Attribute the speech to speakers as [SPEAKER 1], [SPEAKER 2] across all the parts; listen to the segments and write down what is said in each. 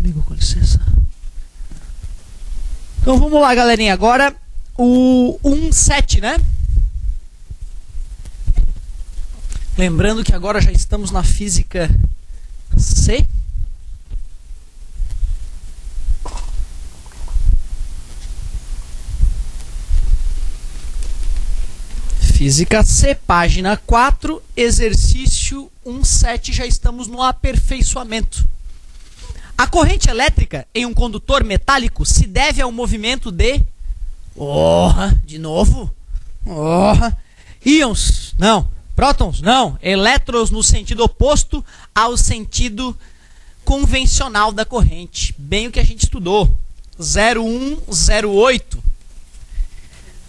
[SPEAKER 1] amigo, com licença. Então vamos lá, galerinha. Agora o 1,7, né? Lembrando que agora já estamos na física C. Física C, página 4, exercício 1,7, já estamos no aperfeiçoamento. A corrente elétrica em um condutor metálico se deve ao movimento de... de novo? Íons, não. Prótons, não. Elétrons no sentido oposto ao sentido convencional da corrente. Bem o que a gente estudou. 0,108.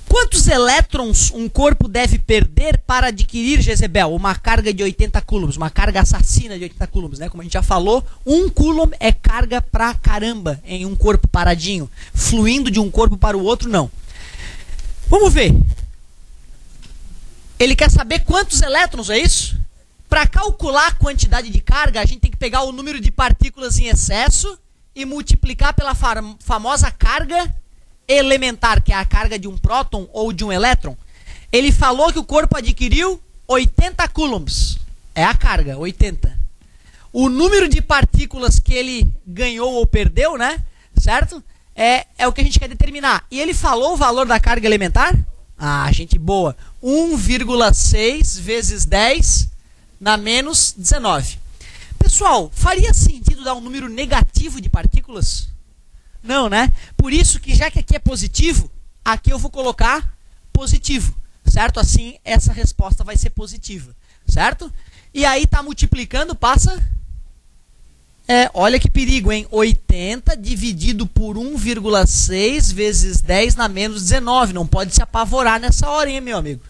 [SPEAKER 1] Quantos elétrons um corpo deve perder para adquirir, Jezebel, uma carga de 80 coulombs, uma carga assassina de 80 coulombs, né? Como a gente já falou, 1 coulomb é carga pra caramba em um corpo paradinho. Fluindo de um corpo para o outro, não. Vamos ver. Ele quer saber quantos elétrons, é isso? Para calcular a quantidade de carga, a gente tem que pegar o número de partículas em excesso e multiplicar pela famosa carga elementar, que é a carga de um próton ou de um elétron. Ele falou que o corpo adquiriu 80 coulombs. É a carga, 80. O número de partículas que ele ganhou ou perdeu, né? Certo? É o que a gente quer determinar. E ele falou o valor da carga elementar? Ah, gente boa. 1,6 vezes 10 na menos 19. Pessoal, faria sentido dar um número negativo de partículas? Não, né? Por isso que já que aqui é positivo, aqui eu vou colocar positivo, certo? Assim, essa resposta vai ser positiva, certo? E aí tá multiplicando, passa... olha que perigo, hein? 80 dividido por 1,6 vezes 10 na menos 19. Não pode se apavorar nessa hora, hein, meu amigo?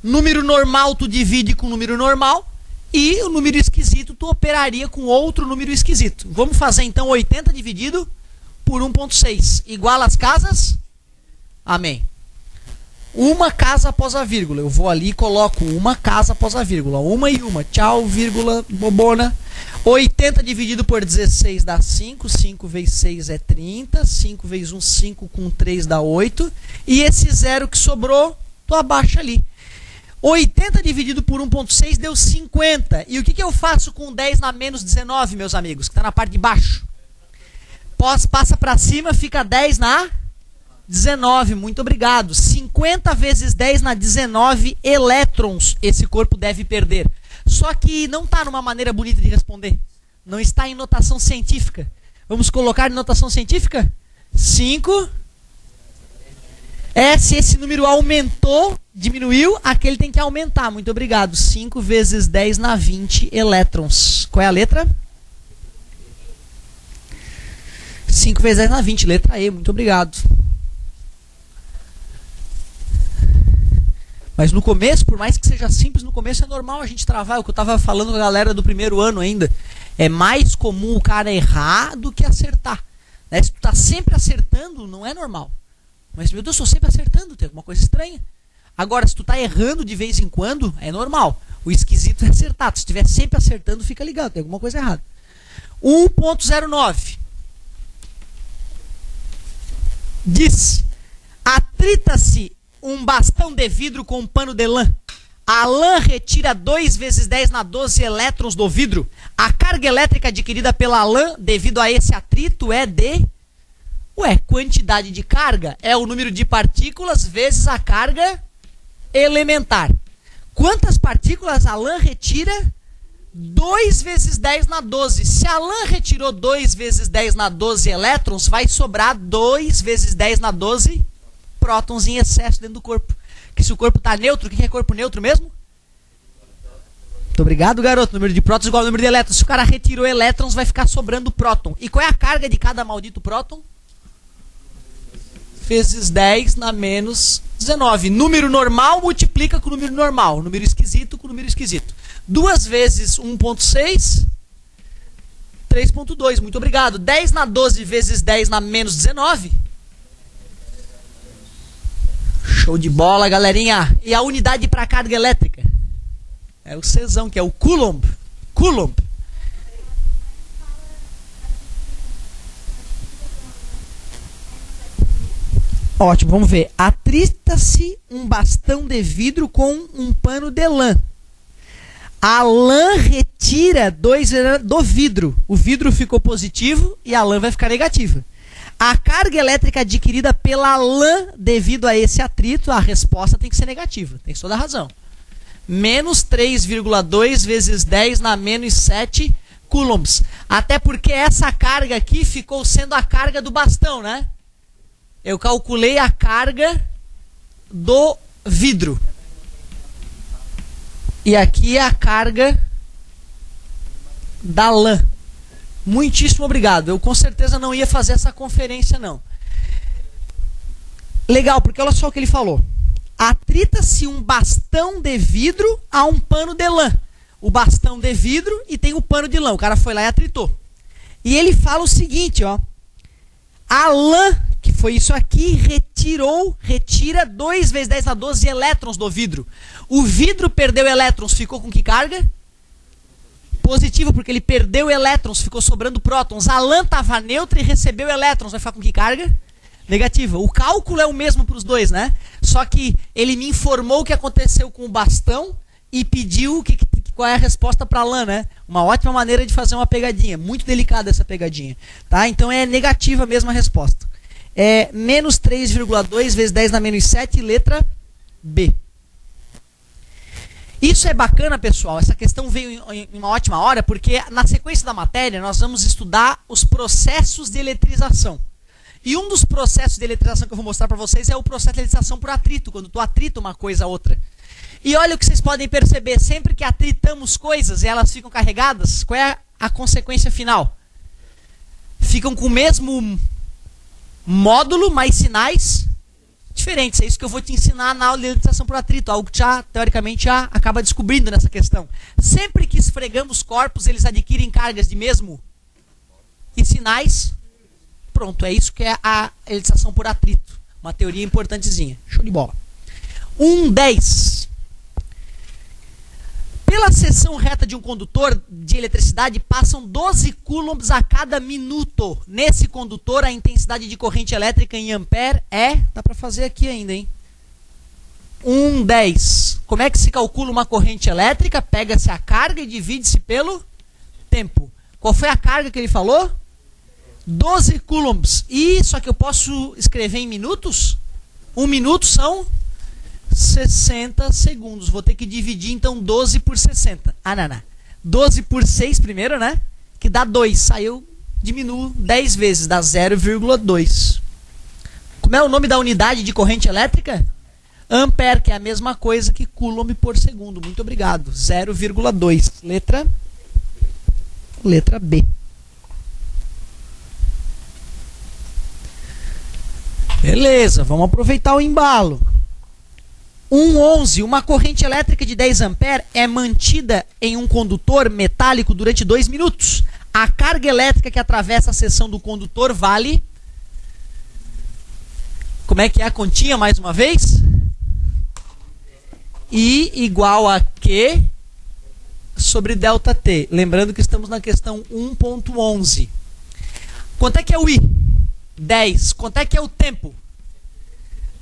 [SPEAKER 1] Número normal tu divide com número normal e o número esquisito tu operaria com outro número esquisito. Vamos fazer então 80 dividido por 1,6. Igual às casas? Amém. Uma casa após a vírgula. Eu vou ali e coloco uma casa após a vírgula. Uma e uma. Tchau, vírgula, bobona. 80 dividido por 16 dá 5. 5 vezes 6 é 30. 5 vezes 1, 5 com 3 dá 8. E esse zero que sobrou, tu abaixa ali. 80 dividido por 1,6 deu 50. E o que eu faço com 10 na menos 19, meus amigos? Que está na parte de baixo. Passa para cima, fica 10 na 19. Muito obrigado. 50 vezes 10 na 19 elétrons esse corpo deve perder. Só que não está numa maneira bonita de responder. Não está em notação científica. Vamos colocar em notação científica? 5. Se esse número aumentou, diminuiu, aquele tem que aumentar. Muito obrigado. 5 vezes 10 na 20 elétrons. Qual é a letra? 5 vezes 10 na 20, letra E, muito obrigado. Mas no começo, por mais que seja simples, no começo é normal a gente travar. É o que eu estava falando com a galera do primeiro ano ainda. É mais comum o cara errar do que acertar. Né? Se tu tá sempre acertando, não é normal. Mas, meu Deus, eu estou sempre acertando, tem alguma coisa estranha. Agora, se tu tá errando de vez em quando, é normal. O esquisito é acertar. Se estiver sempre acertando, fica ligado, tem alguma coisa errada. 1,09. Diz, atrita-se um bastão de vidro com um pano de lã. A lã retira 2 vezes 10 na 12 elétrons do vidro. A carga elétrica adquirida pela lã devido a esse atrito é de... quantidade de carga é o número de partículas vezes a carga elementar. Quantas partículas a lã retira? 2 vezes 10 na 12. Se a lã retirou 2 vezes 10 na 12 elétrons, vai sobrar 2 vezes 10 na 12 prótons em excesso dentro do corpo. Que se o corpo está neutro, o que é corpo neutro mesmo? Muito obrigado, garoto. O número de prótons igual ao número de elétrons. Se o cara retirou elétrons, vai ficar sobrando próton. E qual é a carga de cada maldito próton? Vezes 10 na menos 19. Número normal multiplica com o número normal. Número esquisito com o número esquisito. 2 vezes 1,6, 3,2. Muito obrigado. 10 na 12 vezes 10 na menos 19. Show de bola, galerinha. E a unidade para carga elétrica? É o Czão, que é o coulomb. Coulomb. Ótimo, vamos ver. Atrita-se um bastão de vidro com um pano de lã. A lã retira 2 do vidro. O vidro ficou positivo e a lã vai ficar negativa. A carga elétrica adquirida pela lã devido a esse atrito, a resposta tem que ser negativa. Tem toda a razão. Menos 3,2 vezes 10 na menos 7 coulombs. Até porque essa carga aqui ficou sendo a carga do bastão, né? Eu calculei a carga do vidro. E aqui é a carga da lã. Muitíssimo obrigado. Eu com certeza não ia fazer essa conferência, não. Legal, porque olha só o que ele falou. Atrita-se um bastão de vidro a um pano de lã. O bastão de vidro e tem o pano de lã. O cara foi lá e atritou. E ele fala o seguinte, ó. A lã, que foi isso aqui, retira 2 vezes 10 na 12 elétrons do vidro. O vidro perdeu elétrons, ficou com que carga? Positivo, porque ele perdeu elétrons, ficou sobrando prótons. A lã estava neutra e recebeu elétrons, vai ficar com que carga? Negativa. O cálculo é o mesmo para os dois, né? Só que ele me informou o que aconteceu com o bastão e pediu qual é a resposta para a lã, né? Uma ótima maneira de fazer uma pegadinha. Muito delicada essa pegadinha. Tá? Então é negativa mesmo a resposta. É menos 3,2 vezes 10 na menos 7, letra B. Isso é bacana, pessoal. Essa questão veio em uma ótima hora, porque na sequência da matéria nós vamos estudar os processos de eletrização. E um dos processos de eletrização que eu vou mostrar para vocês é o processo de eletrização por atrito, quando tu atrita uma coisa a outra. E olha o que vocês podem perceber, sempre que atritamos coisas e elas ficam carregadas, qual é a consequência final? Ficam com o mesmo módulo, mas sinais diferentes. É isso que eu vou te ensinar na aula de eletrização por atrito, algo que teoricamente já acaba descobrindo nessa questão. Sempre que esfregamos corpos, eles adquirem cargas de mesmo e sinais. Pronto, é isso que é a eletrização por atrito. Uma teoria importantezinha. Show de bola. 1,10. Pela seção reta de um condutor de eletricidade, passam 12 coulombs a cada minuto. Nesse condutor, a intensidade de corrente elétrica em ampere é... Dá para fazer aqui ainda, hein? 1,10. Como é que se calcula uma corrente elétrica? Pega-se a carga e divide-se pelo tempo. Qual foi a carga que ele falou? 12 coulombs. E só que eu posso escrever em minutos? 1 minuto são 60 segundos. Vou ter que dividir, então, 12 por 60. Ah, não. 12 por 6 primeiro, né? Que dá 2. Aí eu diminuo 10 vezes, dá 0,2. Como é o nome da unidade de corrente elétrica? Ampere, que é a mesma coisa que coulomb por segundo. Muito obrigado. 0,2. Letra B. Beleza, vamos aproveitar o embalo. 1,11. Uma corrente elétrica de 10 ampere é mantida em um condutor metálico durante 2 minutos. A carga elétrica que atravessa a seção do condutor vale... Como é que é a continha, mais uma vez? I igual a Q sobre ΔT. Lembrando que estamos na questão 1.11. Quanto é que é o I? 10. Quanto é que é o tempo?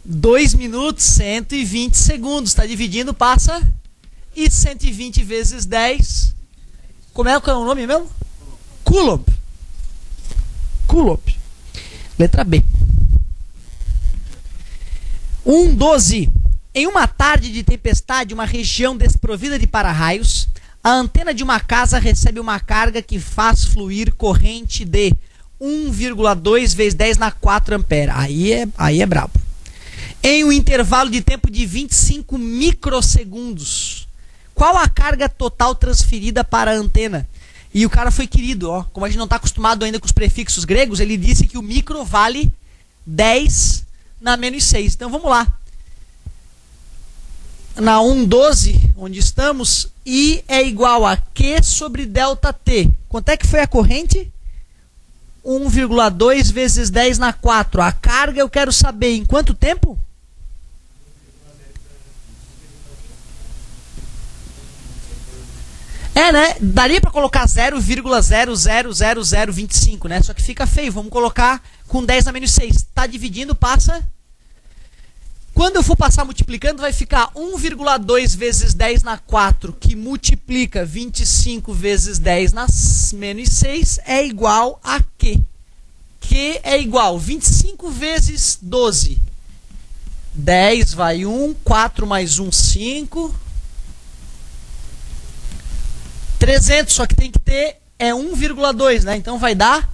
[SPEAKER 1] 2 minutos, 120 segundos. Está dividindo, passa. E 120 vezes 10. Como é o nome mesmo? Coulomb. Coulomb. Letra B. 1,12. Em uma tarde de tempestade, uma região desprovida de para-raios, a antena de uma casa recebe uma carga que faz fluir corrente de 1,2 vezes 10 na 4 ampere. Aí é brabo. Em um intervalo de tempo de 25 microsegundos. Qual a carga total transferida para a antena? E o cara foi querido, ó. Como a gente não está acostumado ainda com os prefixos gregos, ele disse que o micro vale 10 na menos 6. Então vamos lá. Na 1,12, onde estamos, I é igual a Q sobre ΔT. Quanto é que foi a corrente? 1,2 vezes 10 na 4. A carga eu quero saber em quanto tempo? Né? Daria para colocar 0,00025, né? Só que fica feio. Vamos colocar com 10 na menos 6. Está dividindo, passa Quando eu for passar multiplicando, vai ficar 1,2 vezes 10 na 4, que multiplica 25 vezes 10 na menos 6, é igual a quê? Que é igual 25 vezes 12. 10 vai 1, 4 mais 1, 5. 300, só que tem que ter 1,2, né? Então vai dar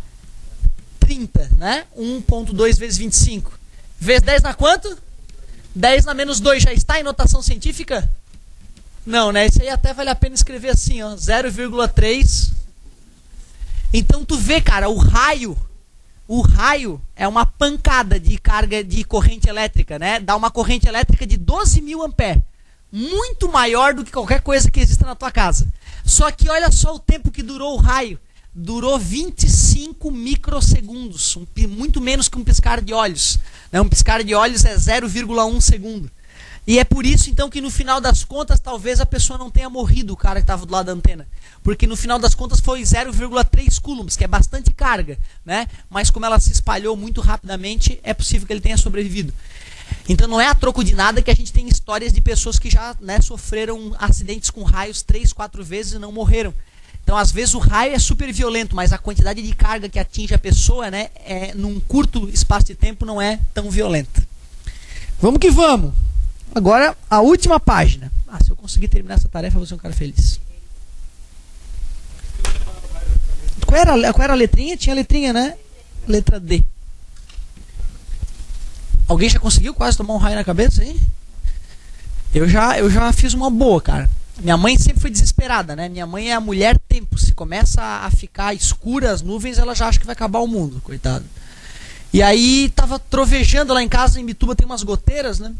[SPEAKER 1] 30, né? 1,2 vezes 25. Vezes 10 na quanto? 10 na menos 2. Já está em notação científica? Não, né? Isso aí até vale a pena escrever assim, ó, 0,3. Então tu vê, cara, o raio é uma pancada de carga de corrente elétrica, né? Dá uma corrente elétrica de 12.000 amperes. Muito maior do que qualquer coisa que exista na tua casa. Só que olha só o tempo que durou o raio. Durou 25 microsegundos. Muito menos que um piscar de olhos. Um piscar de olhos é 0,1 segundo. E é por isso, então, que no final das contas, talvez a pessoa não tenha morrido, o cara que estava do lado da antena. Porque no final das contas foi 0,3 coulombs, que é bastante carga, né? Mas como ela se espalhou muito rapidamente, é possível que ele tenha sobrevivido. Então não é a troco de nada que a gente tem histórias de pessoas que já, né, sofreram acidentes com raios 3, 4 vezes e não morreram. Então às vezes o raio é super violento, mas a quantidade de carga que atinge a pessoa, né, num curto espaço de tempo não é tão violenta. Vamos que vamos! Agora a última página. Se eu conseguir terminar essa tarefa, eu vou ser um cara feliz. Qual era a letrinha? Tinha a letrinha, né? Letra D. Alguém já conseguiu quase tomar um raio na cabeça aí? Eu já fiz uma boa, cara. Minha mãe sempre foi desesperada, né? Minha mãe é a mulher tempo. Se começa a ficar escura as nuvens, ela já acha que vai acabar o mundo, coitado. E aí tava trovejando lá em casa, em Bituba tem umas goteiras, né?